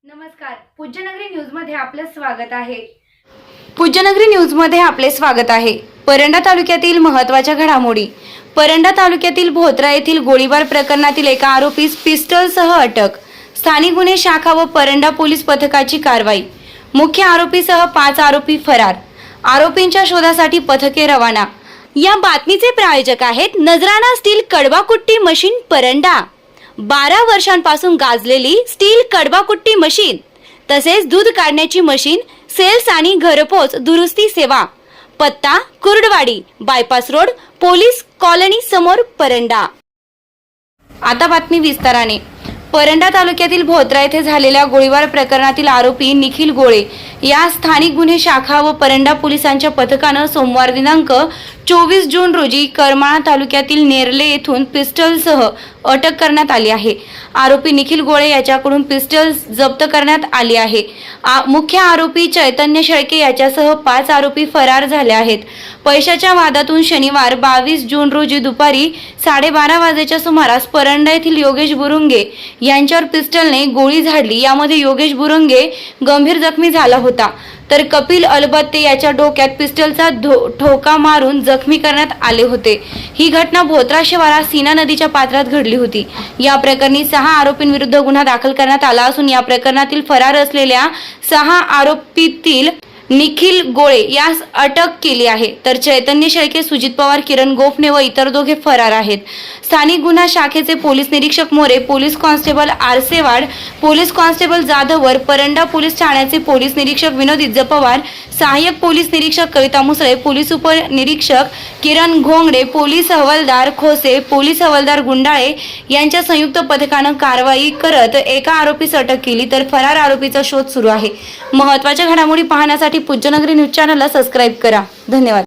नमस्कार, पूज्यनगरी न्यूज मध्ये आपले स्वागत आहे। पूज्यनगरी न्यूज मध्ये आपले स्वागत आहे। परंडा तालुक्यातील महत्त्वाच्या घडामोडी। परंडा तालुक्यातील भोत्रा येथील गोळीबार प्रकरणातील एका आरोपीस पिस्टलसह अटक। स्थानिक गुन्हे शाखा व परंडा पोलीस पथकाची कारवाई। मुख्य आरोपीसह 5 आरोपी फरार। आरोपींच्या शोधासाठी पथके रवाना। या बातमीचे प्रायोजक आहेत नजराणा स्टील कडवाकुट्टी मशीन परंडा। 12 वर्षांपासून गाजलेली स्टील कडवाकुट्टी मशीन तसेच दूध काढण्याची मशीन, सेल्स आणि घरपोच दुरुस्ती सेवा। पत्ता Kurduwadi, bypass road, police colony समोर, परंडा। आता बातमी विस्ताराने। परंडा तालुक्यातील भोत्रा येथे झालेल्या गोळीबार प्रकरणातील आरोपी निखिल गोळे या स्थानिक गुन्हे शाखा व परंडा पोलिसांच्या पथकानं सोमवार दिनांक 24 जून रोजी करमाळा तालुक्यातील नेरले येथून पिस्टलसह अटक करण्यात आली आहे। आरोपी निखिल गोळे याच्याकडून पिस्टल जप्त करण्यात आली आहे। मुख्य आरोपी चैतन्य शेळके याच्यासह 5 आरोपी फरार झाले आहेत। पैशाच्या वादातून शनिवार 22 जून रोजी दुपारी 12:30 वाजेच्या सुमारास परंडा येथील योगेश बुरुंगे यांच्यावर पिस्टलने गोळी झाडली। यामध्ये योगेश बुरुंगे गंभीर जखमी झाला होता, तर कपिल अलबत्ते याच्या डोक्यात पिस्टलचा ठोका मारून जखमी करण्यात आले होते। ही घटना भोत्रा शिवारात सीना नदीच्या पात्रात घडली होती। या प्रकरणी 6 आरोपींविरुद्ध गुन्हा दाखल करण्यात आला असून या प्रकरणातील फरार असलेल्या 6 आरोपीतील निखिल गोळे यास अटक केली आहे, तर चैतन्य शेळके, सुजित पवार, किरण गोफणे व इतर दोघे फरार आहेत। स्थानिक गुन्हा शाखेचे पोलीस निरीक्षक More, police constable Arsewad, police constable Jadhavar, Paranda police ठाण्याचे पोलीस निरीक्षक विनोद इज्जपवार, सहाय्यक पोलीस निरीक्षक कविता मुसळे, पोलीस उपनिरीक्षक किरण घोंगडे, पोलीस हवालदार खोसे, पोलीस हवालदार गुंडाळे यांच्या संयुक्त पथकानं कारवाई करत एका आरोपीस अटक केली, तर फरार आरोपीचा शोध सुरू आहे। महत्त्वाच्या घडामोडी पाहण्यासाठी पूज्यनगरी न्यूज चॅनलला सबस्क्राइब करा। धन्यवाद।